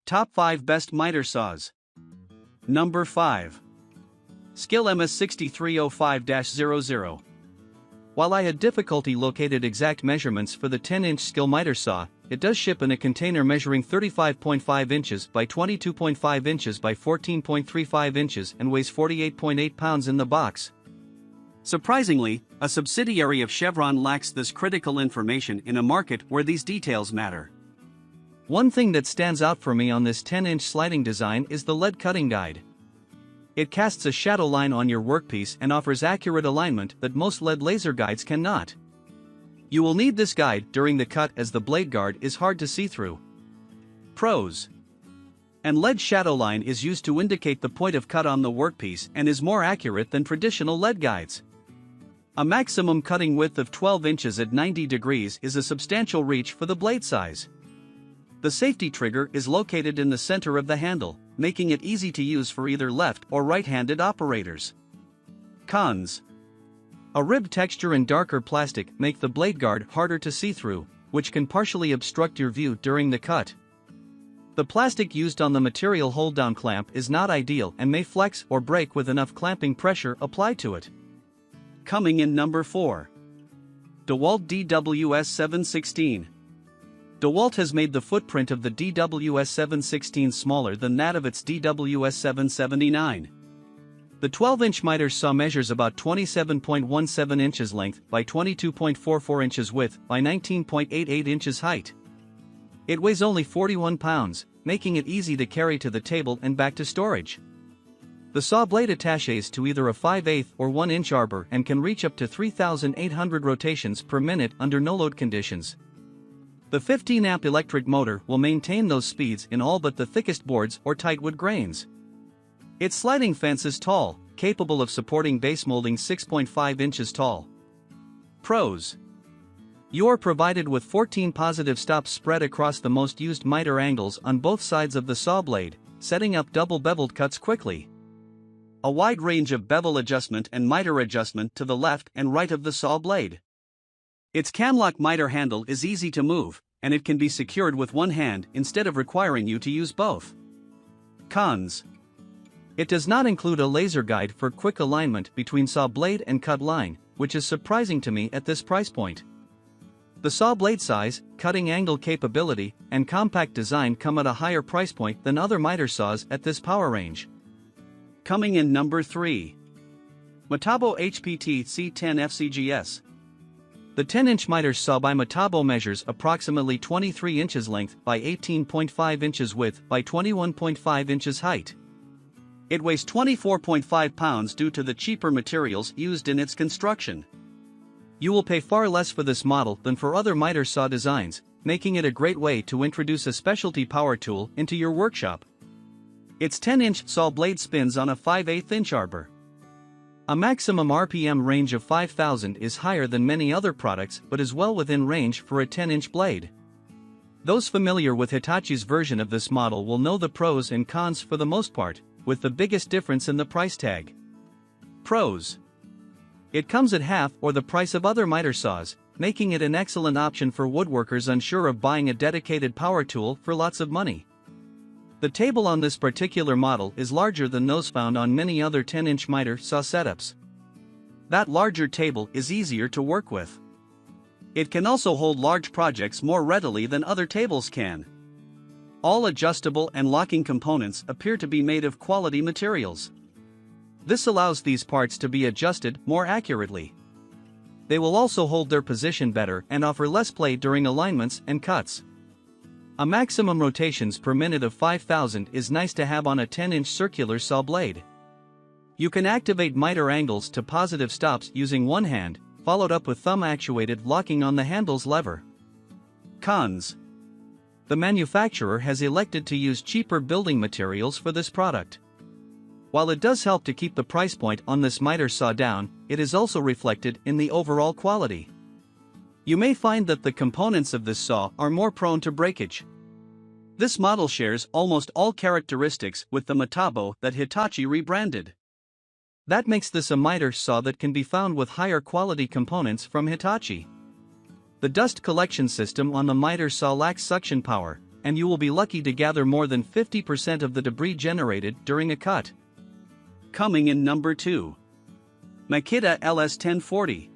Top 5 Best Miter Saws. Number 5. Skil MS6305-00. While I had difficulty locating exact measurements for the 10-inch Skil miter saw, it does ship in a container measuring 35.5 inches by 22.5 inches by 14.35 inches and weighs 48.8 pounds in the box. Surprisingly, a subsidiary of Chevron lacks this critical information in a market where these details matter. One thing that stands out for me on this 10-inch sliding design is the lead cutting guide. It casts a shadow line on your workpiece and offers accurate alignment that most lead laser guides cannot. You will need this guide during the cut as the blade guard is hard to see through. Pros. An LED shadow line is used to indicate the point of cut on the workpiece and is more accurate than traditional LED guides. A maximum cutting width of 12 inches at 90 degrees is a substantial reach for the blade size. The safety trigger is located in the center of the handle, making it easy to use for either left or right-handed operators. Cons. A ribbed texture and darker plastic make the blade guard harder to see through, which can partially obstruct your view during the cut. The plastic used on the material hold-down clamp is not ideal and may flex or break with enough clamping pressure applied to it. Coming in number 4. DEWALT DWS716. DEWALT has made the footprint of the DWS716 smaller than that of its DWS779. The 12-inch miter saw measures about 27.17 inches length by 22.44 inches width by 19.88 inches height. It weighs only 41 pounds, making it easy to carry to the table and back to storage. The saw blade attaches to either a 5/8 or 1-inch arbor and can reach up to 3,800 rotations per minute under no-load conditions. The 15-amp electric motor will maintain those speeds in all but the thickest boards or tightwood grains. Its sliding fence is tall, capable of supporting base molding 6.5 inches tall. Pros. You are provided with 14 positive stops spread across the most used miter angles on both sides of the saw blade, setting up double beveled cuts quickly. A wide range of bevel adjustment and miter adjustment to the left and right of the saw blade. Its camlock miter handle is easy to move, and it can be secured with one hand instead of requiring you to use both. Cons. It does not include a laser guide for quick alignment between saw blade and cut line, which is surprising to me at this price point. The saw blade size, cutting angle capability, and compact design come at a higher price point than other miter saws at this power range. Coming in number 3. Metabo HPT C10FCGS. The 10-inch miter saw by Metabo measures approximately 23 inches length by 18.5 inches width by 21.5 inches height. It weighs 24.5 pounds due to the cheaper materials used in its construction. You will pay far less for this model than for other miter saw designs, making it a great way to introduce a specialty power tool into your workshop. Its 10-inch saw blade spins on a 5/8 inch arbor. A maximum RPM range of 5,000 is higher than many other products but is well within range for a 10-inch blade. Those familiar with Hitachi's version of this model will know the pros and cons for the most part, with the biggest difference in the price tag. Pros. It comes at half or the price of other miter saws, making it an excellent option for woodworkers unsure of buying a dedicated power tool for lots of money. The table on this particular model is larger than those found on many other 10-inch miter saw setups. That larger table is easier to work with. It can also hold large projects more readily than other tables can. All adjustable and locking components appear to be made of quality materials. This allows these parts to be adjusted more accurately. They will also hold their position better and offer less play during alignments and cuts. A maximum rotations per minute of 5,000 is nice to have on a 10-inch circular saw blade. You can activate miter angles to positive stops using one hand, followed up with thumb-actuated locking on the handle's lever. Cons. The manufacturer has elected to use cheaper building materials for this product. While it does help to keep the price point on this miter saw down, it is also reflected in the overall quality. You may find that the components of this saw are more prone to breakage. This model shares almost all characteristics with the Metabo that Hitachi rebranded. That makes this a miter saw that can be found with higher quality components from Hitachi. The dust collection system on the miter saw lacks suction power, and you will be lucky to gather more than 50% of the debris generated during a cut. Coming in number 2. Makita LS1040.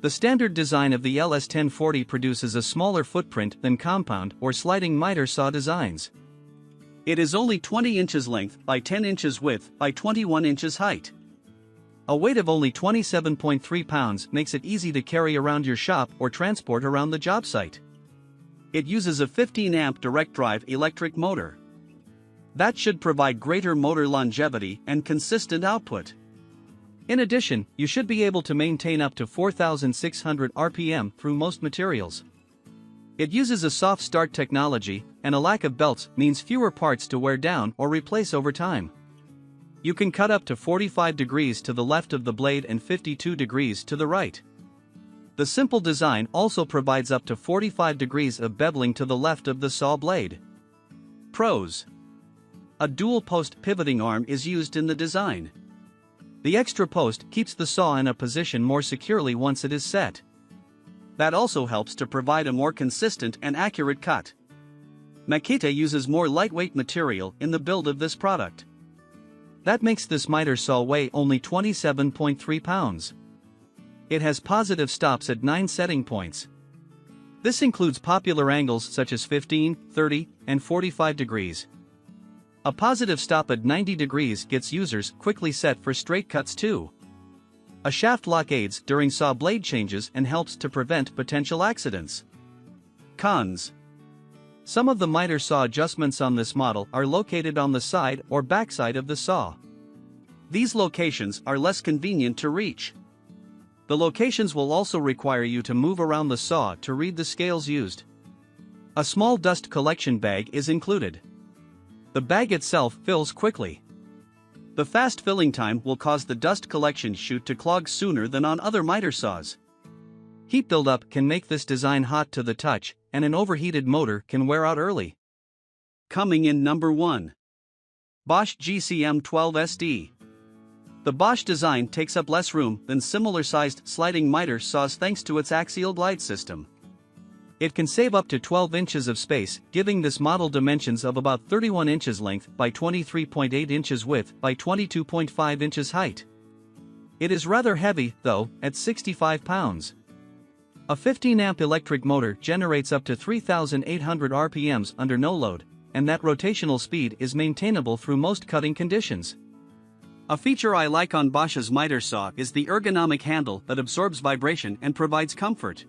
The standard design of the LS1040 produces a smaller footprint than compound or sliding miter saw designs. It is only 20 inches length by 10 inches width by 21 inches height. A weight of only 27.3 pounds makes it easy to carry around your shop or transport around the job site. It uses a 15-amp direct drive electric motor. That should provide greater motor longevity and consistent output. In addition, you should be able to maintain up to 4,600 RPM through most materials. It uses a soft start technology, and a lack of belts means fewer parts to wear down or replace over time. You can cut up to 45 degrees to the left of the blade and 52 degrees to the right. The simple design also provides up to 45 degrees of beveling to the left of the saw blade. Pros: a dual-post pivoting arm is used in the design. The extra post keeps the saw in a position more securely once it is set. That also helps to provide a more consistent and accurate cut. Makita uses more lightweight material in the build of this product. That makes this miter saw weigh only 27.3 pounds. It has positive stops at 9 setting points. This includes popular angles such as 15, 30, and 45 degrees. A positive stop at 90 degrees gets users quickly set for straight cuts too. A shaft lock aids during saw blade changes and helps to prevent potential accidents. Cons: some of the miter saw adjustments on this model are located on the side or backside of the saw. These locations are less convenient to reach. The locations will also require you to move around the saw to read the scales used. A small dust collection bag is included. The bag itself fills quickly. The fast filling time will cause the dust collection chute to clog sooner than on other miter saws. Heat buildup can make this design hot to the touch, and an overheated motor can wear out early. Coming in number 1. Bosch GCM12SD. The Bosch design takes up less room than similar-sized sliding miter saws thanks to its axial glide system. It can save up to 12 inches of space, giving this model dimensions of about 31 inches length by 23.8 inches width by 22.5 inches height. It is rather heavy, though, at 65 pounds. A 15-amp electric motor generates up to 3,800 RPMs under no load, and that rotational speed is maintainable through most cutting conditions. A feature I like on Bosch's miter saw is the ergonomic handle that absorbs vibration and provides comfort.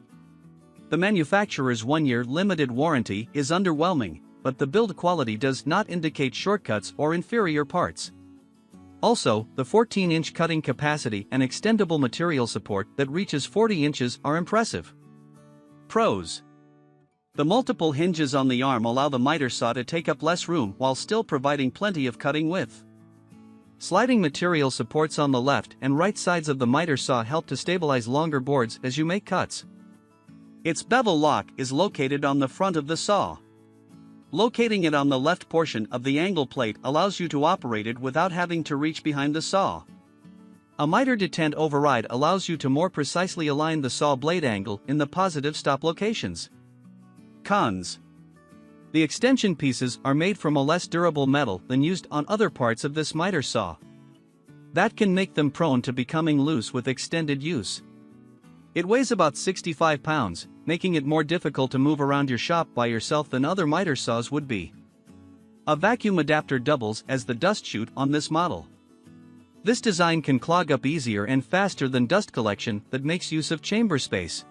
The manufacturer's 1-year limited warranty is underwhelming, but the build quality does not indicate shortcuts or inferior parts. Also, the 14-inch cutting capacity and extendable material support that reaches 40 inches are impressive. Pros: the multiple hinges on the arm allow the miter saw to take up less room while still providing plenty of cutting width. Sliding material supports on the left and right sides of the miter saw help to stabilize longer boards as you make cuts. Its bevel lock is located on the front of the saw. Locating it on the left portion of the angle plate allows you to operate it without having to reach behind the saw. A miter detent override allows you to more precisely align the saw blade angle in the positive stop locations. Cons: the extension pieces are made from a less durable metal than used on other parts of this miter saw. That can make them prone to becoming loose with extended use. It weighs about 65 pounds, making it more difficult to move around your shop by yourself than other miter saws would be. A vacuum adapter doubles as the dust chute on this model. This design can clog up easier and faster than dust collection that makes use of chamber space.